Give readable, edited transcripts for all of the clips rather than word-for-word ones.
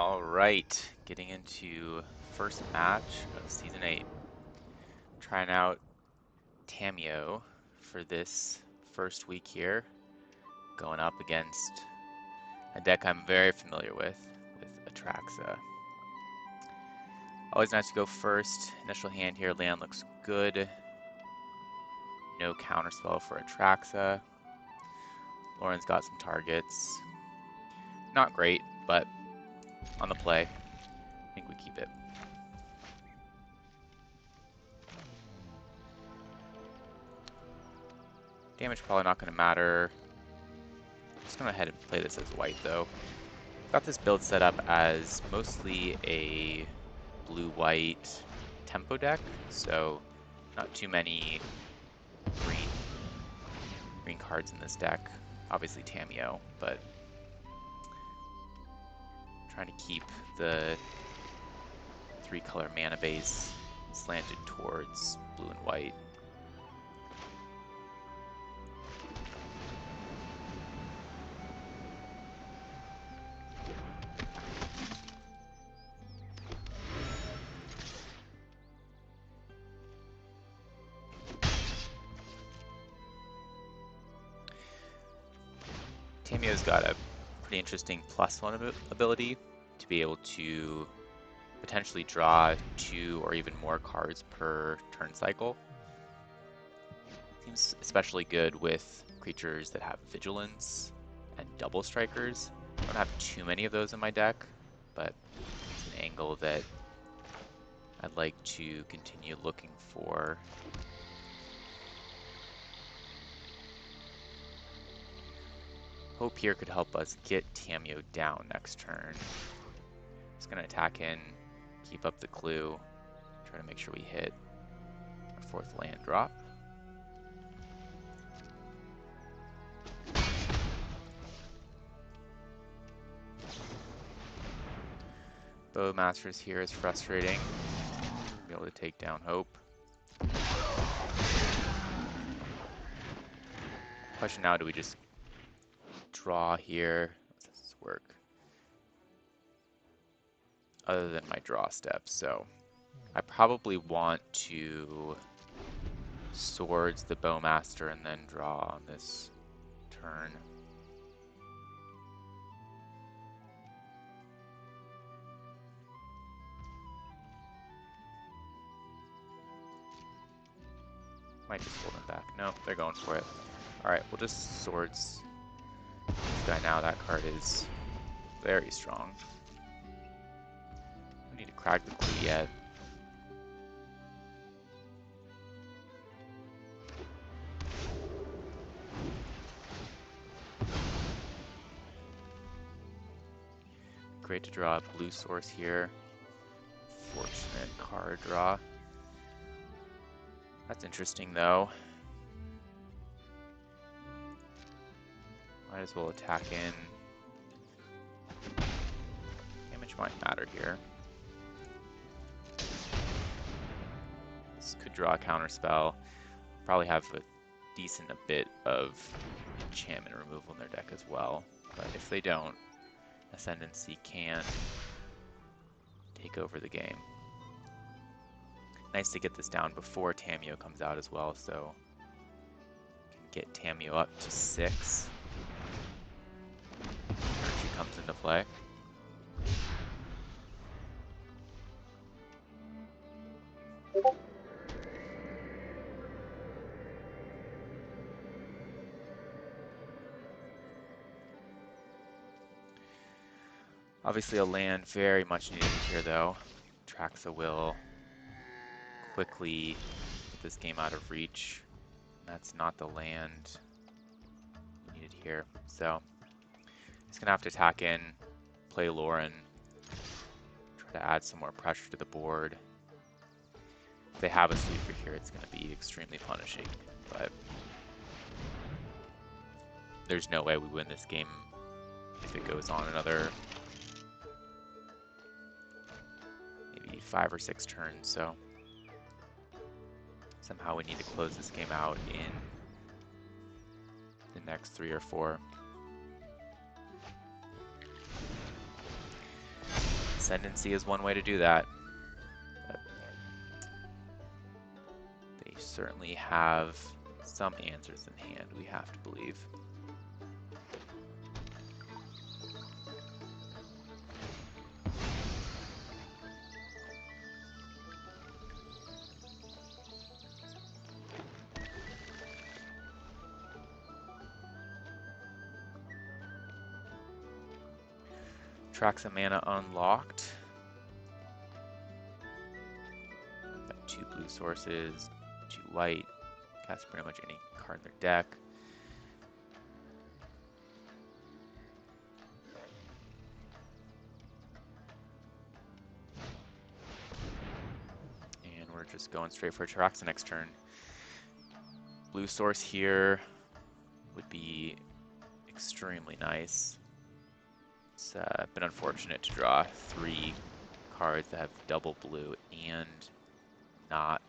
All right, getting into first match of Season 8. Trying out Tamiyo for this first week here, going up against a deck I'm very familiar with Atraxa. Always nice to go first. Initial hand here, land looks good. No counterspell for Atraxa. Lauren's got some targets. Not great, but on the play, I think we keep it. Damage probably not going to matter. Just going to head and play this as white though. Got this build set up as mostly a blue-white tempo deck, so not too many green cards in this deck. Obviously Tamiyo, but trying to keep the 3-color mana base slanted towards blue and white. Tamiyo's got a pretty interesting +1 ability to be able to potentially draw 2 or even more cards per turn cycle. Seems especially good with creatures that have vigilance and double strikers. I don't have too many of those in my deck, but it's an angle that I'd like to continue looking for. Hope here could help us get Tamiyo down next turn. Just gonna attack in, keep up the clue, try to make sure we hit our 4th land drop. Bowmasters here is frustrating. Be able to take down Hope. Question now, do we just draw here? How does this work? Other than my draw steps, so I probably want to swords the Bowmaster and then draw on this turn. Might just hold them back. No, they're going for it. Alright, we'll just swords this guy now. That card is very strong. We need to crack the clue yet. Great to draw a blue source here. Fortunate card draw. That's interesting though. Might as well attack in. Damage might matter here. This could draw a counterspell. Probably have a decent bit of enchantment removal in their deck as well. But if they don't, Ascendancy can take over the game. Nice to get this down before Tamiyo comes out as well, so can get Tamiyo up to 6. She comes into play. Obviously a land very much needed here though. Atraxa will quickly get this game out of reach. That's not the land needed here. So he's gonna have to attack in, play Lauren, try to add some more pressure to the board. If they have a sweeper here, it's gonna be extremely punishing, but there's no way we win this game if it goes on another maybe 5 or 6 turns, so somehow we need to close this game out in the next 3 or 4. Ascendancy is one way to do that. But they certainly have some answers in hand, we have to believe. Atraxa mana unlocked. Got 2 blue sources, 2 white. Cast pretty much any card in their deck. And we're just going straight for Atraxa next turn. Blue source here would be extremely nice. It's been unfortunate to draw 3 cards that have double blue and not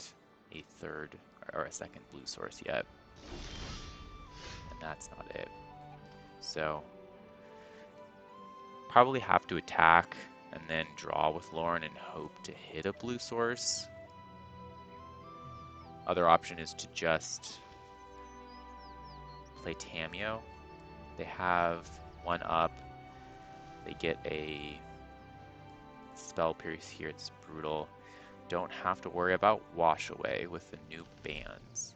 a third or a second blue source yet. And that's not it. So probably have to attack and then draw with Lauren and hope to hit a blue source. Other option is to just play Tamiyo. They have 1 up. They get a spell pierce here, it's brutal. Don't have to worry about wash away with the new bans.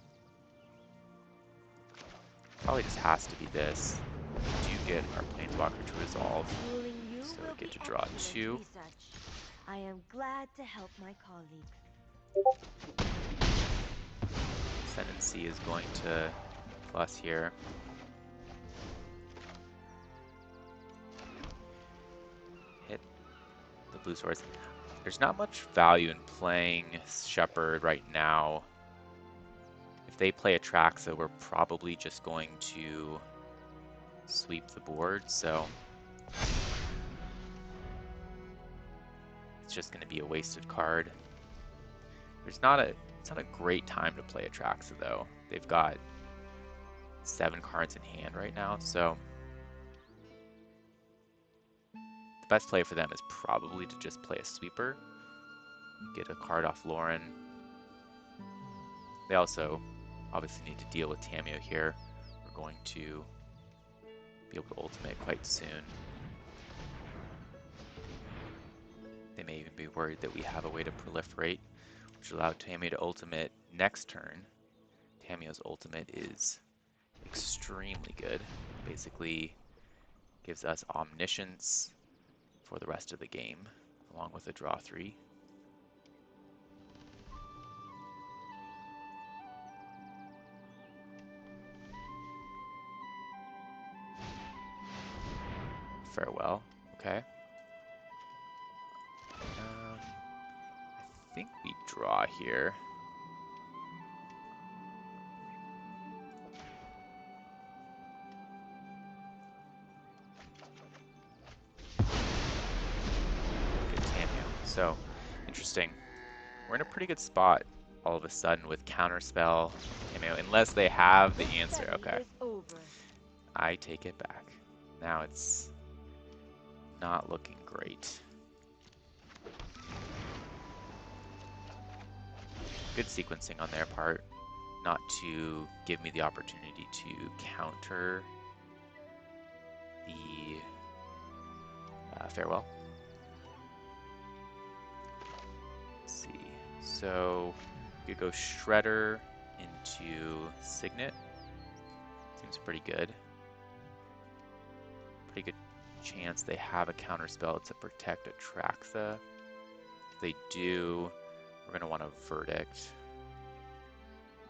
Probably just has to be this. We do get our Planeswalker to resolve, so we get to draw 2. I am glad to help my colleagues. Ascendancy is going to plus here. Hit the blue source. There's not much value in playing Shepherd right now. If they play Atraxa, we're probably just going to sweep the board, so it's just going to be a wasted card. It's not a great time to play Atraxa though. They've got 7 cards in hand right now, so the best play for them is probably to just play a sweeper, get a card off Lauren. They also obviously need to deal with Tamiyo here. We're going to be able to ultimate quite soon. They may even be worried that we have a way to proliferate, which allowed Tamiyo to ultimate next turn. Tamiyo's ultimate is extremely good. Basically gives us omniscience for the rest of the game, along with a draw 3. Farewell. Okay. I think we draw here. Good Tamiyo. So, interesting. We're in a pretty good spot all of a sudden with Counterspell, Tamiyo, unless they have the answer. Okay. I take it back. Now it's not looking great. Good sequencing on their part, not to give me the opportunity to counter the farewell. Let's see. So you go Shredder into Signet. Seems pretty good. Pretty good chance they have a counterspell to protect Atraxa. If they do, we're going to want a Verdict.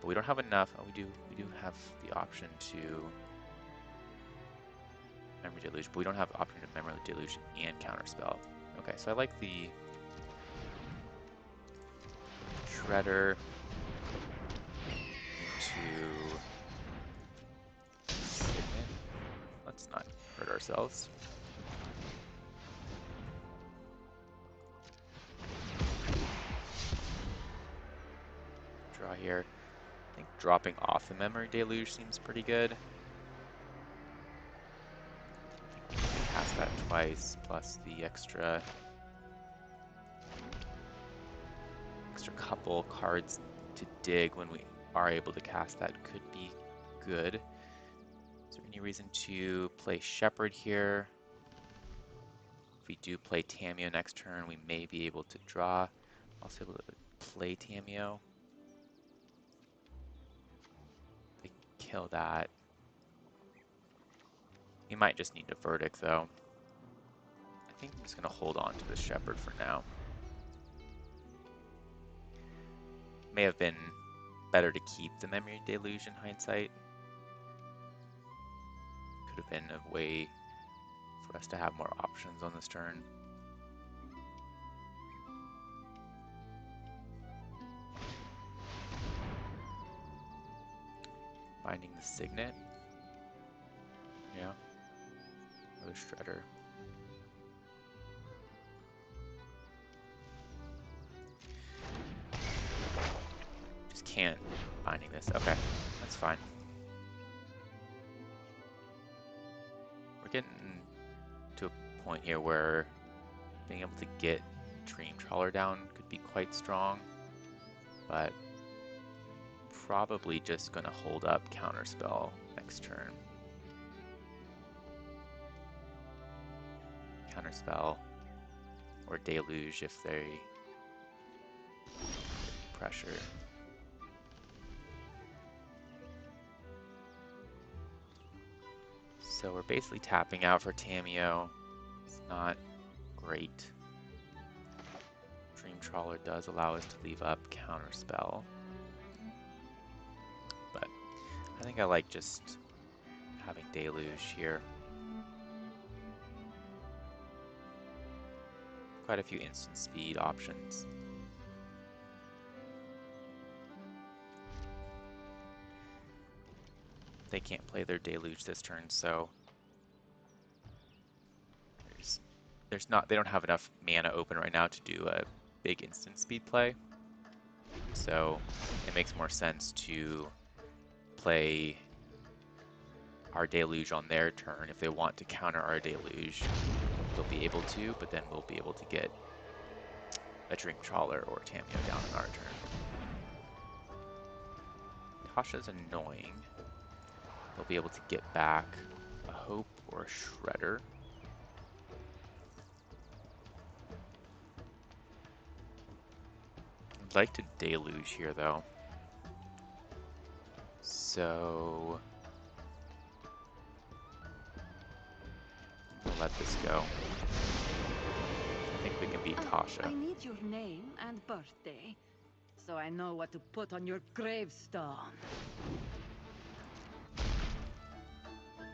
But we don't have enough. Oh, we do have the option to Memory Deluge, but we don't have the option to Memory Deluge and counterspell. Okay, so I like the Shredder into Signet. Let's not hurt ourselves. Draw here. I think dropping off the Memory Deluge seems pretty good. I think we can cast that twice, plus the extra extra couple cards to dig when we are able to cast that could be good. Is there any reason to play Shepherd here? If we do play Tamiyo next turn, we may be able to draw. Also able to play Tamiyo. They kill that. We might just need a Verdict though. I think I'm just going to hold on to the Shepherd for now. May have been better to keep the Memory Deluge in hindsight. Could have been a way for us to have more options on this turn. Finding the Signet. Yeah. Another Shredder. Just can't finding this. Okay, that's fine. We're getting to a point here where being able to get Dream Trawler down could be quite strong, but probably just going to hold up Counterspell next turn. Counterspell or Deluge if they pressure. So we're basically tapping out for Tamiyo. It's not great. Dream Trawler does allow us to leave up Counterspell. But I think I like just having Deluge here. Quite a few instant speed options. They can't play their Deluge this turn, so they don't have enough mana open right now to do a big instant speed play. So it makes more sense to play our Deluge on their turn. If they want to counter our Deluge, they'll be able to, but then we'll be able to get a Dream Trawler or Tamiyo down on our turn. Tasha's annoying. They'll be able to get back a Hope or a Shredder. I'd like to Deluge here though. So we'll let this go. I think we can beat Tasha. I need your name and birthday, so I know what to put on your gravestone.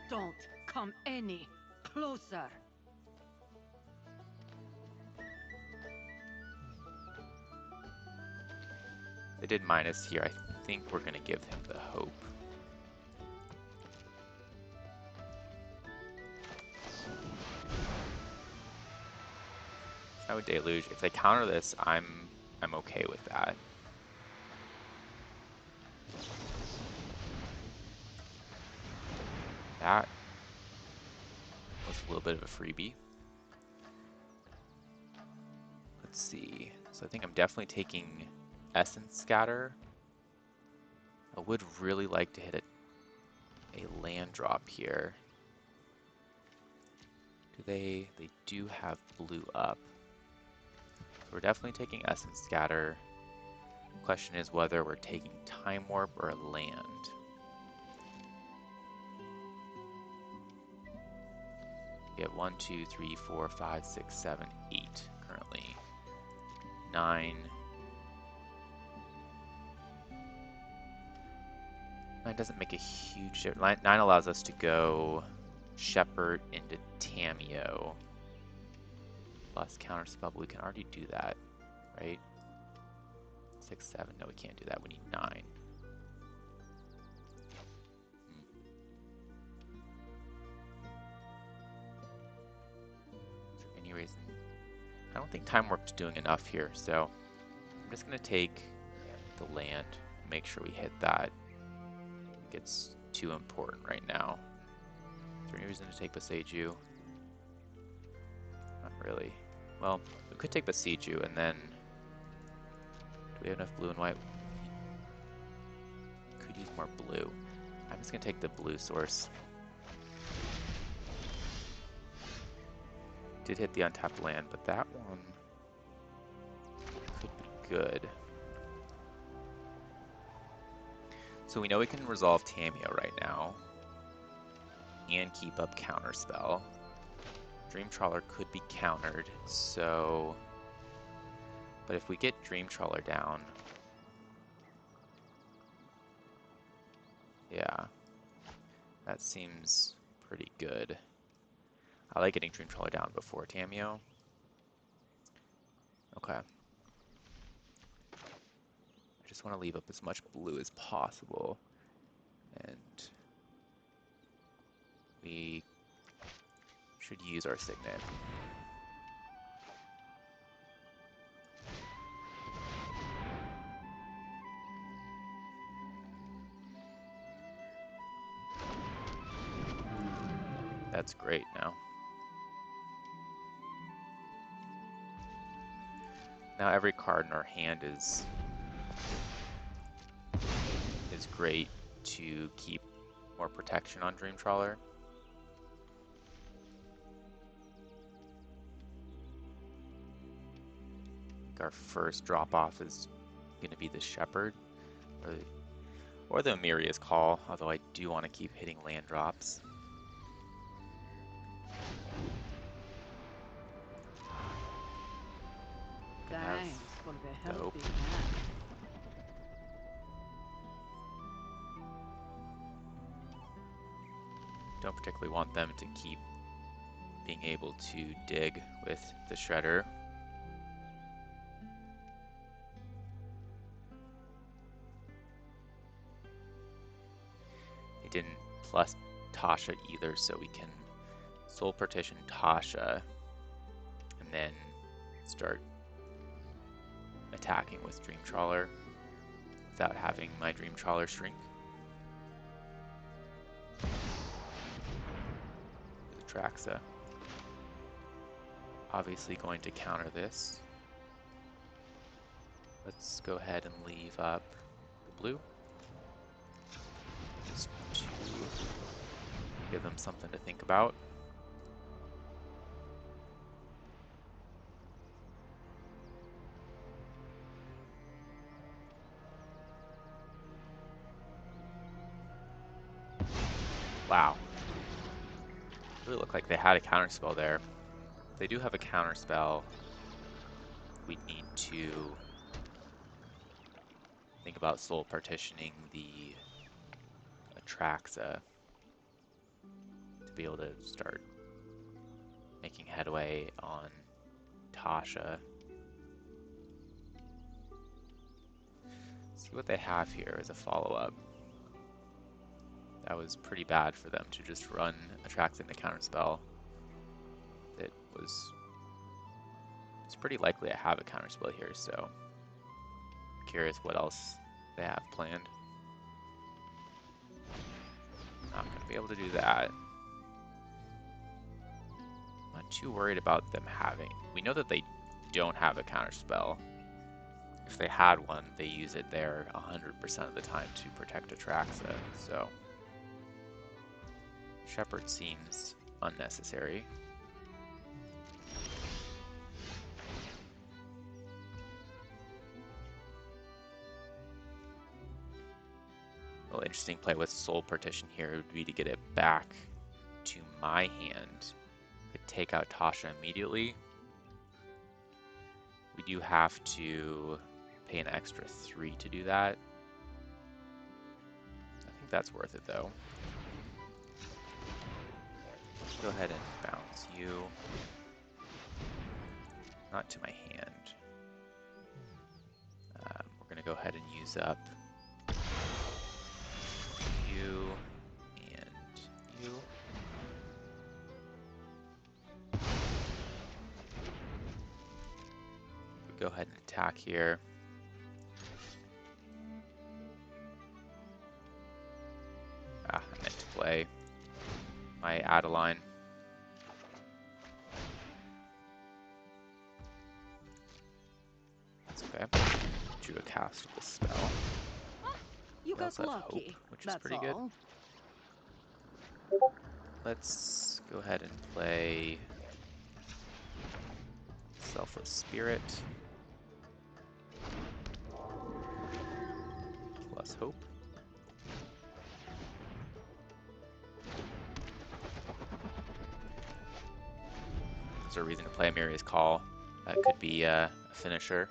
Don't come any closer. They did minus here. I think we're going to give him the Hope. I would Deluge. If they counter this, I'm okay with that. That was a little bit of a freebie. Let's see. So I think I'm definitely taking Essence Scatter. I would really like to hit a land drop here. They do have blue up. So we're definitely taking Essence Scatter. Question is whether we're taking Time Warp or a land. We have 1, 2, 3, 4, 5, 6, 7, 8 currently. 9. 9 doesn't make a huge difference. 9 allows us to go Shepherd into Tamiyo. Plus Counterspell, but we can already do that, right? 6, 7, no we can't do that, we need 9. Is there any reason? I don't think Time Warp's doing enough here, so I'm just going to take the land, make sure we hit that. It's too important right now. Is there any reason to take Boseiju? Not really. Well, we could take Boseiju and then We have enough blue and white. Could use more blue. I'm just gonna take the blue source. Did hit the untapped land, but that one could be good. So we know we can resolve Tamiyo right now and keep up Counterspell. Dream Trawler could be countered, so... But if we get Dream Trawler down... Yeah, that seems pretty good. I like getting Dream Trawler down before Tamiyo. Okay. I just want to leave up as much blue as possible. And we should use our Signet. That's great now. Now every card in our hand is great to keep more protection on Dream Trawler. I think our first drop off is going to be the Shepherd or the Amiria's Call, although I do want to keep hitting land drops. Thanks for the dope. helping hand. Don't particularly want them to keep being able to dig with the Shredder. They didn't plus Tasha either, so we can Soul Partition Tasha and then start attacking with Dream Trawler without having my Dream Trawler shrink. Atraxa. Obviously going to counter this. Let's go ahead and leave up the blue. Just to give them something to think about. Wow. Really looked like they had a counterspell there. If they do have a counterspell, we need to think about soul partitioning the Atraxa to be able to start making headway on Tasha. See what they have here as a follow-up. That was pretty bad for them to just run Atraxa into counterspell. It's pretty likely I have a counterspell here, so curious what else they have planned. Not going to be able to do that. Not too worried about them having. We know that they don't have a counterspell. If they had one, they use it there 100% of the time to protect Atraxa, so Shepherd seems unnecessary. A little interesting play with Soul Partition here would be to get it back to my hand. Could take out Tasha immediately. We do have to pay an extra 3 to do that. I think that's worth it though. Go ahead and bounce you. Not to my hand. We're going to go ahead and use up you and you. We go ahead and attack here. I meant to play my Adeline. That's okay. through a castable spell. You We got also have Hope, lucky, which is that's pretty good. all. Let's go ahead and play Selfless Spirit plus Hope. There's a reason to play Amiri's Call. That could be a finisher.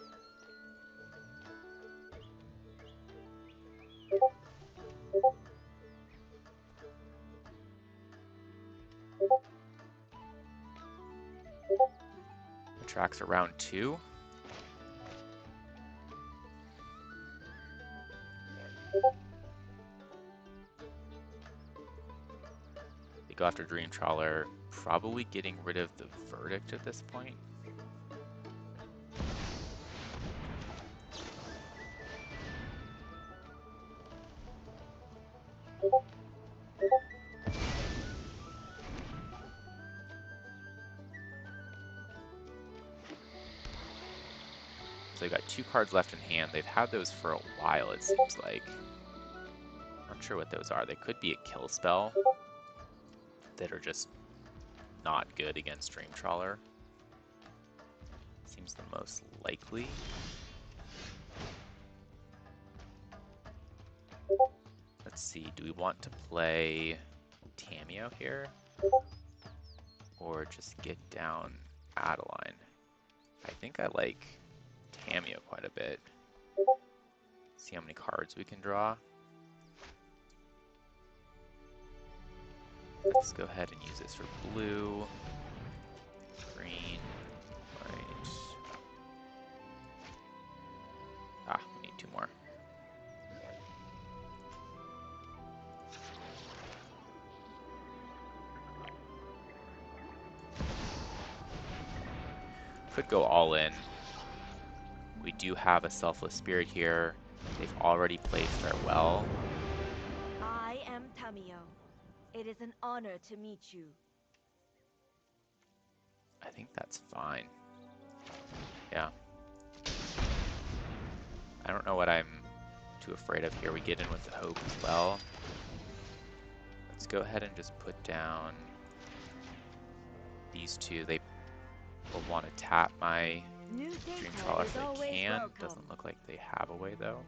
Atraxa round 2. They go after Dream Trawler, probably getting rid of the Verdict at this point. So they've got 2 cards left in hand. They've had those for a while, it seems like. Not sure what those are. They could be a kill spell that are just not good against Dream Trawler. Seems the most likely. Let's see, do we want to play Tamiyo here? Or just get down Adeline? I think I like Tamiyo quite a bit. See how many cards we can draw. Let's go ahead and use this for blue, green, white. Ah, we need 2 more. Could go all in. We do have a Selfless Spirit here. They've already played Farewell. I am Tamiyo. It is an honor to meet you. I think that's fine. Yeah. I don't know what I'm too afraid of here. We get in with the Hope as well. Let's go ahead and just put down these 2. They will want to tap my New Dream data Trawler is if they always can. welcome. Doesn't look like they have a way though.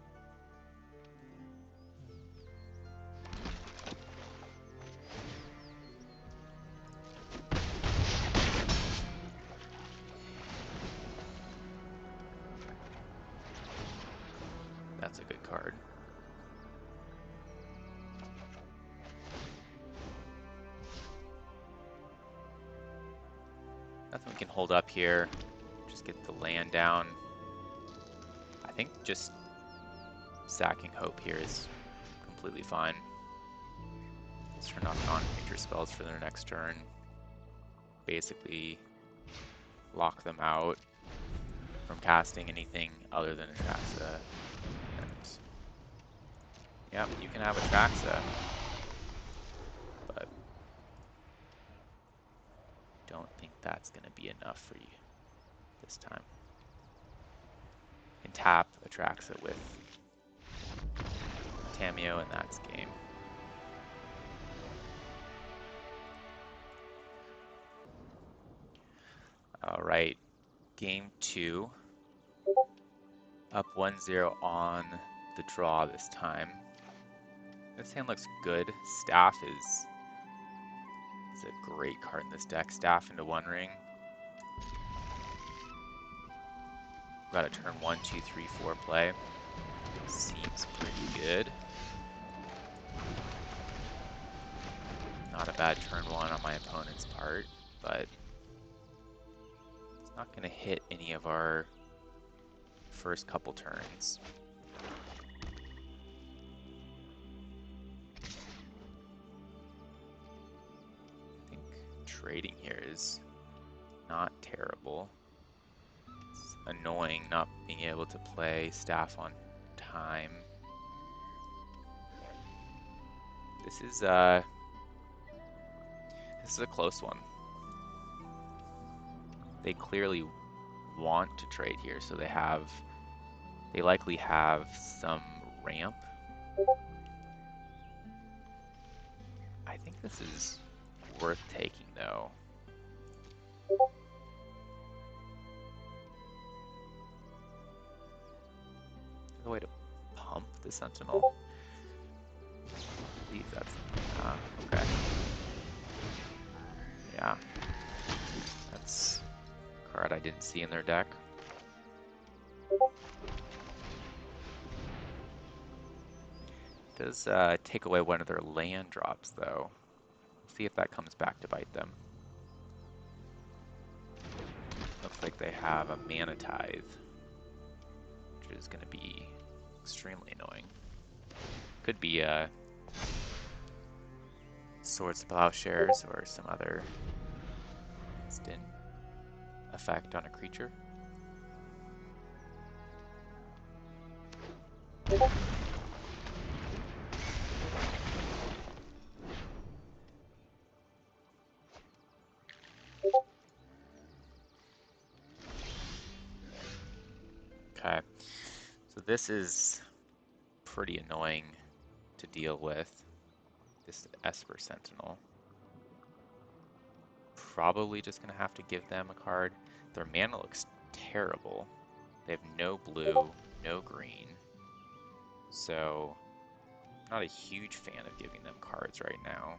That's a good card. Nothing we can hold up here. Just get the land down. I think just sacking Hope here is completely fine. Let's turn off non-creature spells for their next turn. Basically lock them out from casting anything other than Atraxa. And yeah, you can have Atraxa, but don't think that's going to be enough for you this time. And tap Atraxa with Tamiyo, and that's game. All right, game 2. Up 1-0 on the draw this time. This hand looks good. Staff is a great card in this deck. Staff into 1 ring. Got a turn 1, 2, 3, 4 play. Seems pretty good. Not a bad turn 1 on my opponent's part, but it's not going to hit any of our first couple turns. I think trading here is not terrible. It's annoying not being able to play Staff on time. This is a close one. They clearly want to trade here, so they have They likely have some ramp. I think this is worth taking though. There's a way to pump the Sentinel. I believe that's okay. Yeah, that's a card I didn't see in their deck. Does take away one of their land drops though. We'll see if that comes back to bite them. Looks like they have a Mana Tithe, which is going to be extremely annoying. Could be Swords to Plowshares or some other instant effect on a creature. Okay, so this is pretty annoying to deal with. This Esper Sentinel. Probably just gonna have to give them a card. Their mana looks terrible. They have no blue, no green. So, not a huge fan of giving them cards right now.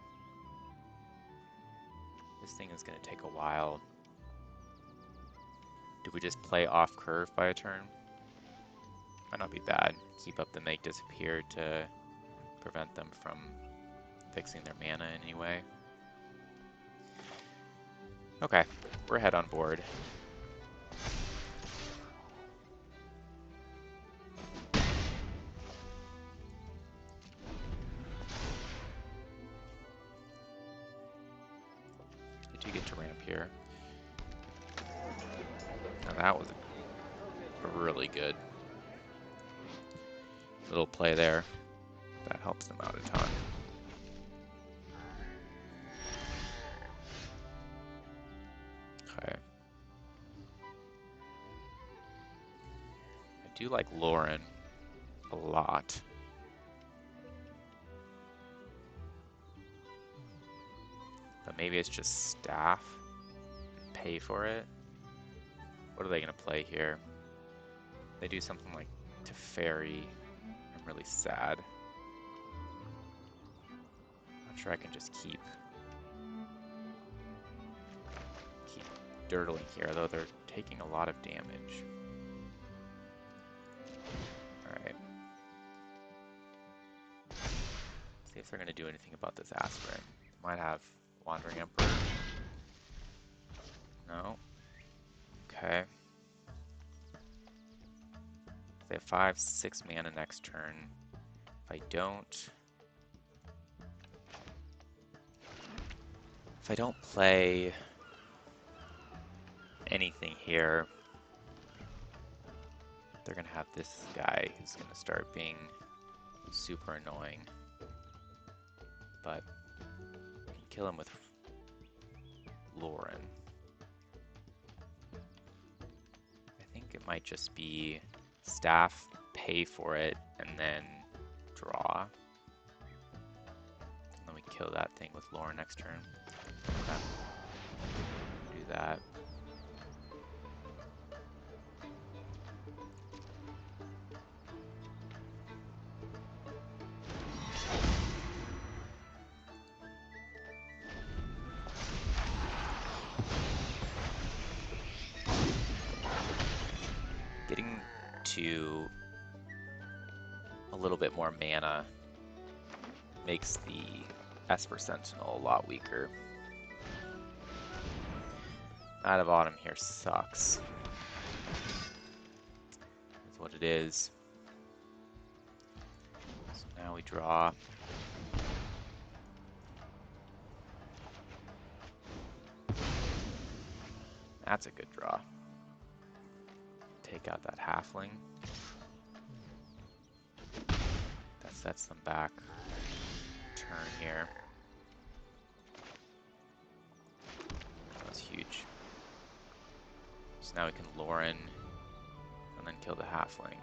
This thing is gonna take a while. Do we just play off curve by a turn? Might not be bad. Keep up the Make Disappear to prevent them from fixing their mana in any way. Okay, we're ahead on board. I do get to ramp here. Now that was a really good little play there. That helps them out a ton. Okay. I do like Lauren a lot. But maybe it's just staff and pay for it. What are they gonna play here? They do something like Teferi. I'm really sad. Not sure I can just keep dirtling here, though they're taking a lot of damage. Alright. See if they're gonna do anything about this aspirin. Might have Wandering Emperor. No. Okay. They have 5, 6 mana next turn. If I don't play anything here, they're gonna have this guy who's gonna start being super annoying. But I can kill him with Lauren. I think it might just be staff, pay for it, and then draw. And then we kill that thing with Lauren next turn. Okay. Do that. Getting to a little bit more mana makes the Esper Sentinel a lot weaker. Out of Autumn here sucks. That's what it is. So now we draw. That's a good draw. Take out that halfling. That sets them back. Turn here. That was huge. So now we can Lauren and then kill the halfling.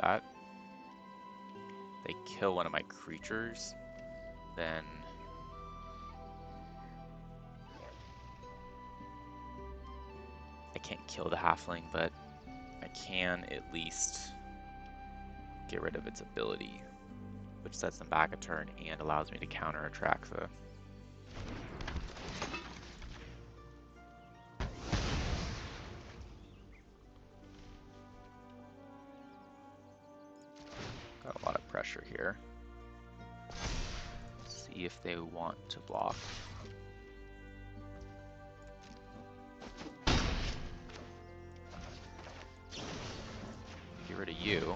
that. They kill one of my creatures, then I can't kill the halfling, but I can at least get rid of its ability, which sets them back a turn and allows me to counter Atraxa. Got a lot of pressure here. See if they want to block. Get rid of you.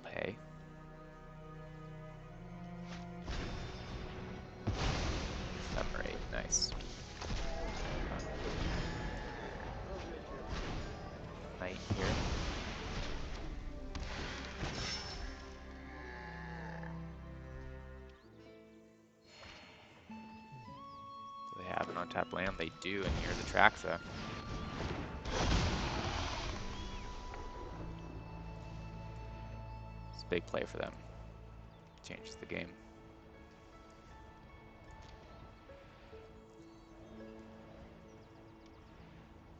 Pay. Ephemerate, nice. Knight here. Do they have an untapped land? They do, and here's Atraxa. It's a big play for them. Changes the game.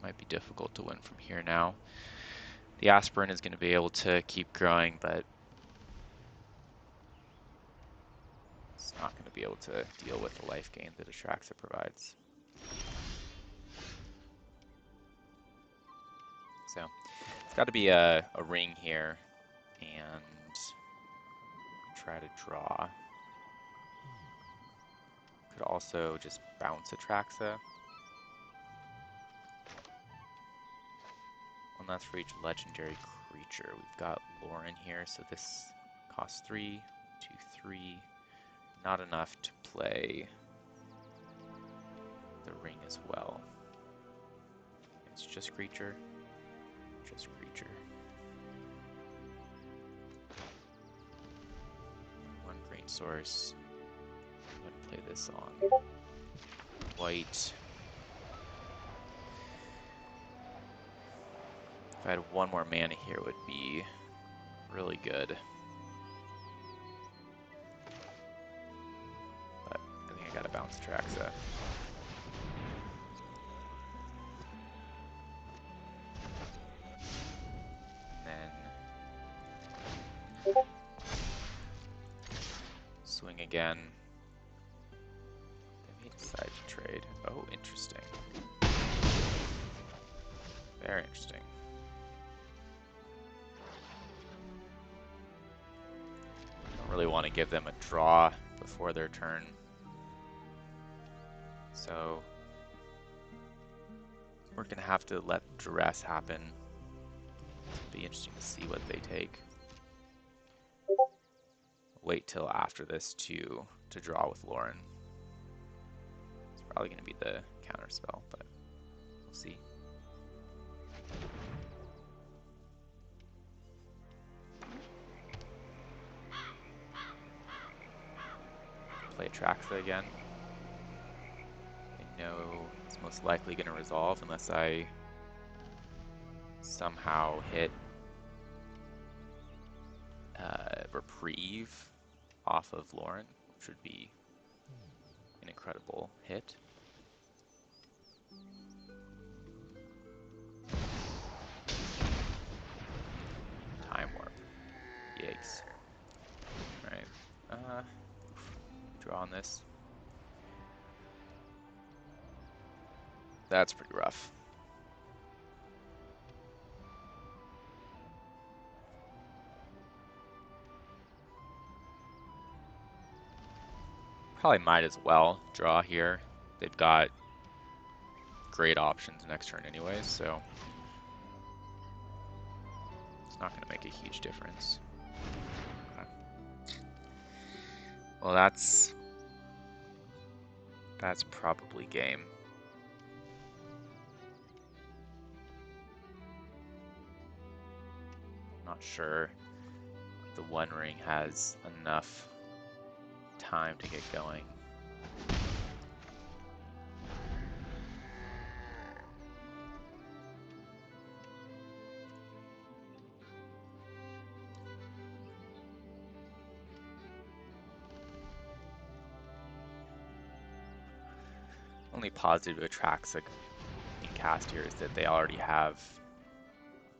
Might be difficult to win from here now. The Aspirin is going to be able to keep growing, but it's not going to be able to deal with the life gain that Atraxa provides. So it's got to be a ring here and try to draw. Could also just bounce Atraxa. One less for each legendary creature. We've got Lauren here, so this costs 3, 2, 3. Not enough to play the ring as well. It's just creature. Just creature. One green source. I'm going to play this on white. If I had one more mana here, it would be really good. But I think I gotta bounce Atraxa. And then swing again. They may decide to trade. Oh, interesting. Very interesting. Really want to give them a draw before their turn. So we're going to have to let duress happen. It'll be interesting to see what they take. Wait till after this to draw with Lauren. It's probably going to be the counter spell, but we'll see. Play Atraxa again. I know it's most likely going to resolve unless I somehow hit Reprieve off of Lauren, which would be an incredible hit. Time Warp. Yikes. Alright. Draw on this. That's pretty rough. Probably might as well draw here. They've got great options next turn anyways, so it's not going to make a huge difference. Okay. Well, that's probably game. Not sure the One Ring has enough time to get going. Only positive Atraxa in cast here is that they already have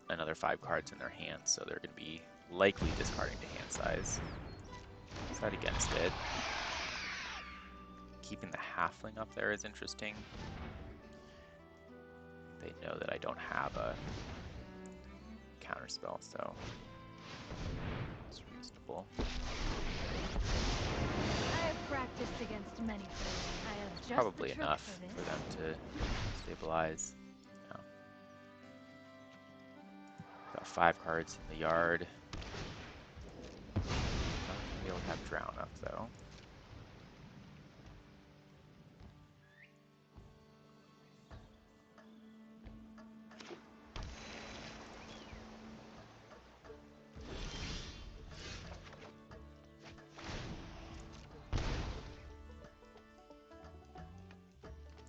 another 5 cards in their hands, so they're going to be likely discarding to hand size. Side against it. Keeping the halfling up there is interesting. They know that I don't have a counterspell, so it's reasonable. I have practiced against many foes. I have just Probably the trick enough for for this. them to stabilize. Yeah. Got 5 cards in the yard. Not gonna be able to have Drown up though.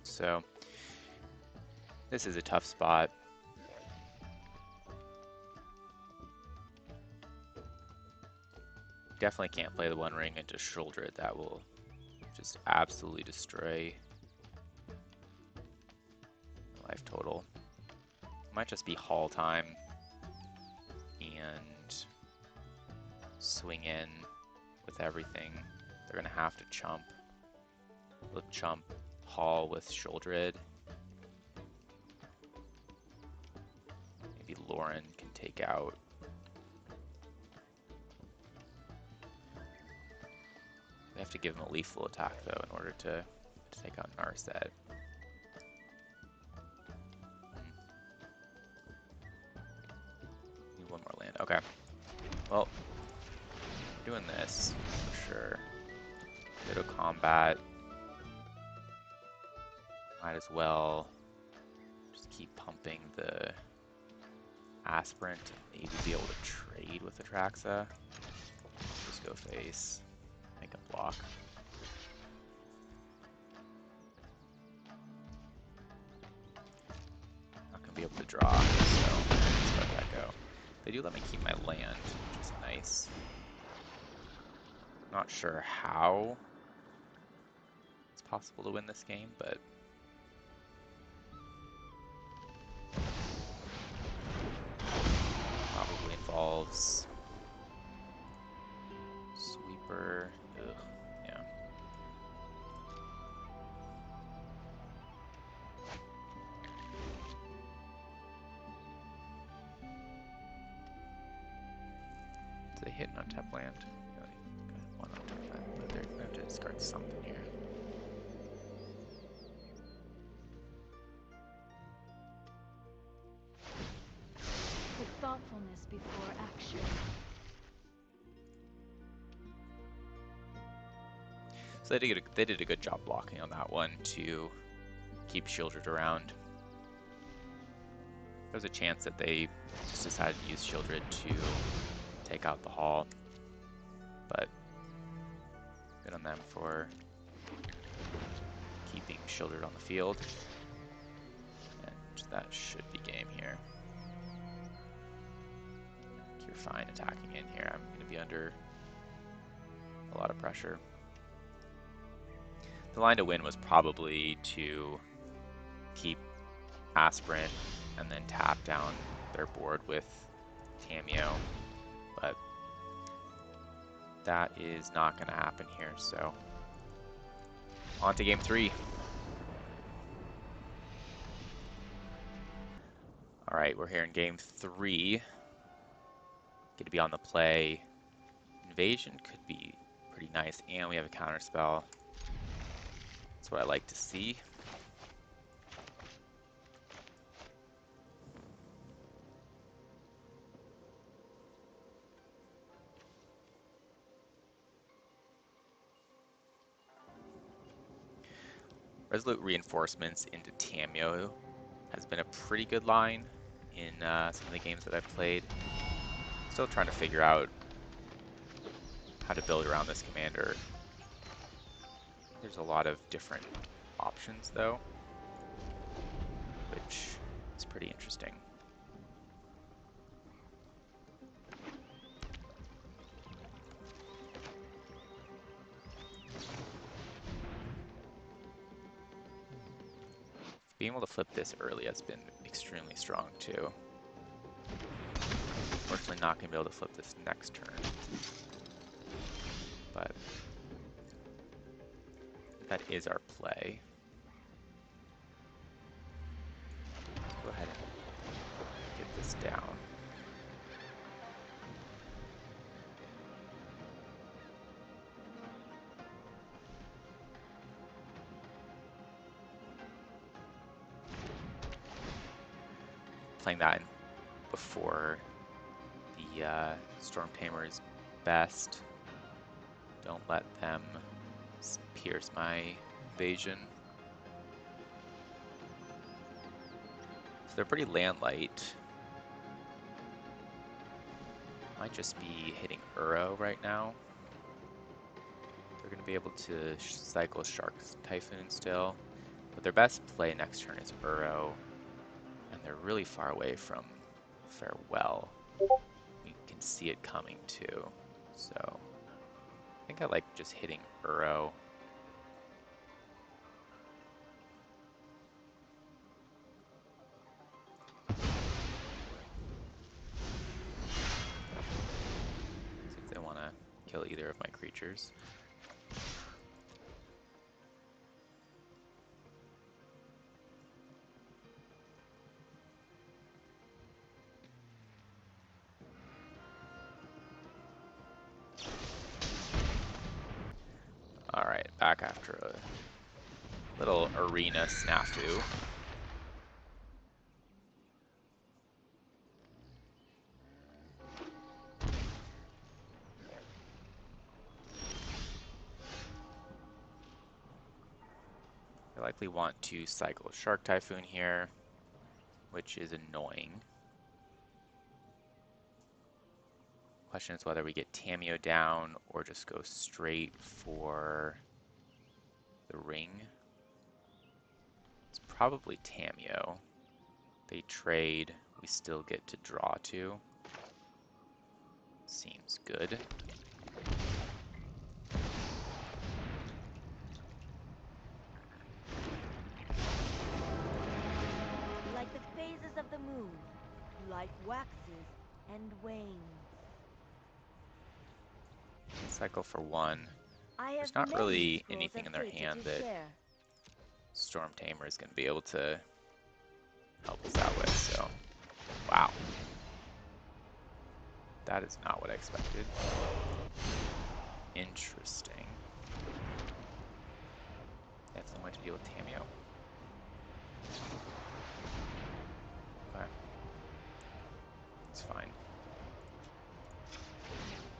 So this is a tough spot. Definitely can't play the One Ring and just shoulder it. That will just absolutely destroy life total. Might just be haul time and swing in with everything. They're gonna have to chump. They'll chump haul with Shouldered. Maybe Lauren can take out. They have to give him a lethal attack though in order to take out Narset. Need one more land. Okay. Well, doing this for sure. Go to combat. Might as well just keep pumping the Aspirant and maybe be able to trade with Atraxa. Just go face. Make a block. Not gonna be able to draw, so let's let that go. They do let me keep my land, which is nice. Not sure how it's possible to win this game, but probably involves Sweeper. Ugh, yeah. Do they hit an untapped land? Really? Okay, one untapped land, but they're gonna have to discard something here. With thoughtfulness before action. So they did a good job blocking on that one to keep Shieldred around. There's a chance that they just decided to use Shieldred to take out the Hall, but good on them for keeping Shieldred on the field, and that should be game here. You're fine attacking in here. I'm going to be under a lot of pressure. The line to win was probably to keep Aspirant and then tap down their board with Tamiyo, but that is not going to happen here, so on to game 3. Alright, we're here in game 3. Going to be on the play. Invasion could be pretty nice, and we have a counter spell. That's what I like to see. Resolute Reinforcements into Tamiyo has been a pretty good line in some of the games that I've played. Still trying to figure out how to build around this commander. There's a lot of different options though, which is pretty interesting. being able to flip this early has been extremely strong too. Unfortunately, not going to be able to flip this next turn. But that is our play. Let's go ahead and get this down. Playing that before the Storm Tamer is best. Don't let them pierce my invasion. So they're pretty land light. Might just be hitting Uro right now. They're going to be able to cycle Shark's Typhoon still. But their best play next turn is Uro. And they're really far away from Farewell. You can see it coming too. So I think I like just hitting Uro. See if they want to kill either of my creatures. Alright, back after a little arena snafu. They likely want to cycle Shark Typhoon here, which is annoying. Question is whether we get Tamiyo down or just go straight for the ring. It's probably Tamiyo. They trade, we still get to draw two. Seems good. Like the phases of the moon, life waxes and wanes. Cycle for one. I There's have not many really scrolls anything of in their data hand to that share. Storm Tamer is going to be able to help us out with, so wow. That is not what I expected. Interesting. That's the way to deal with Tamiyo. Okay. It's fine.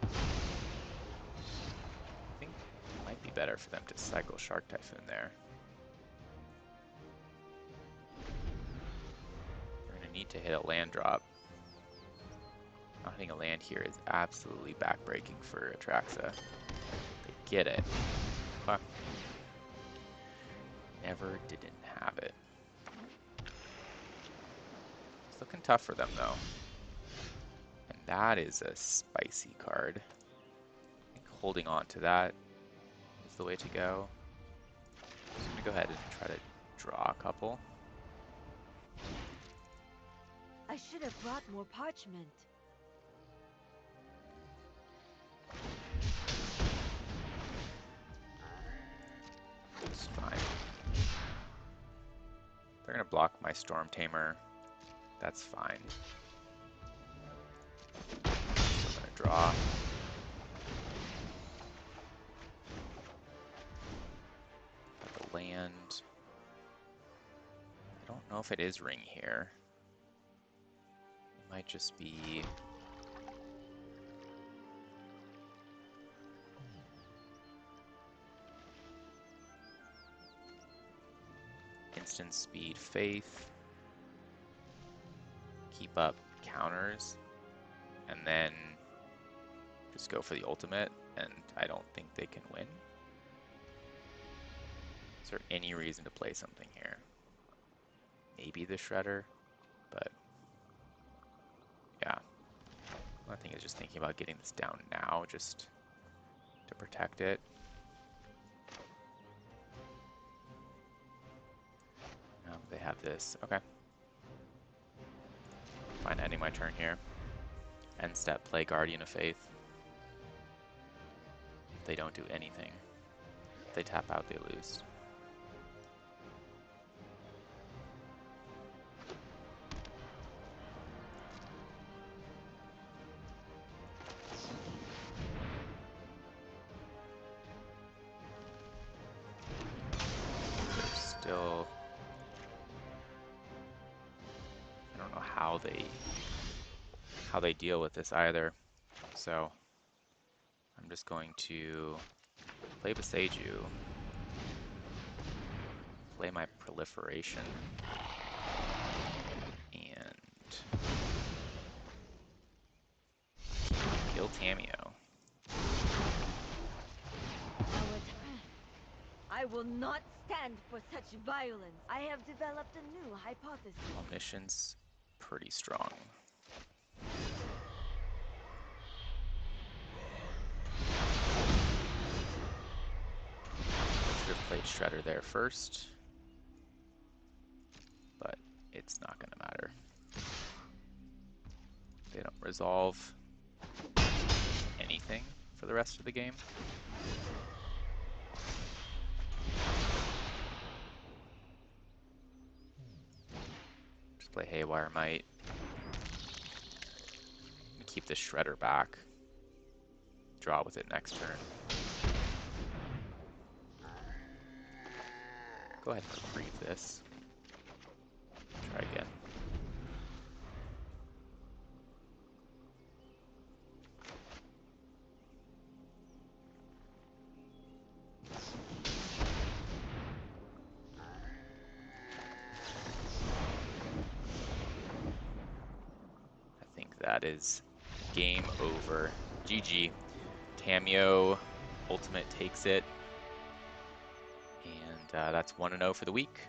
I think it might be better for them to cycle Shark Typhoon there. We're going to need to hit a land drop. Not hitting a land here is absolutely backbreaking for Atraxa. They get it. Okay. Never didn't have it. It's looking tough for them though. And that is a spicy card. I think holding on to that is the way to go. I'm just gonna go ahead and try to draw a couple. I should have brought more parchment. It's fine. They're gonna block my Storm Tamer. That's fine. Still gonna draw. Got the land. I don't know if it is ring here. It might just be instant speed faith. Keep up counters. And then just go for the ultimate, and I don't think they can win. Is there any reason to play something here? Maybe the Shredder, but yeah. One thing is just thinking about getting this down now, just to protect it. Now they have this. Okay. Fine, ending my turn here. End step, play Guardian of Faith. They don't do anything. If they tap out, they lose. Still, I don't know how they deal with this either. So I'm just going to play Beseiju, play my proliferation, and kill Tamiyo. I will not stand for such violence. I have developed a new hypothesis. Omniscience, pretty strong. Should have played Shredder there first, but it's not going to matter. They don't resolve anything for the rest of the game. Just play Haywire Might. Keep the Shredder back. Draw with it next turn. Go ahead and retrieve this. Try again. I think that is game over. GG. Tamiyo Ultimate takes it. And that's 1-0 for the week.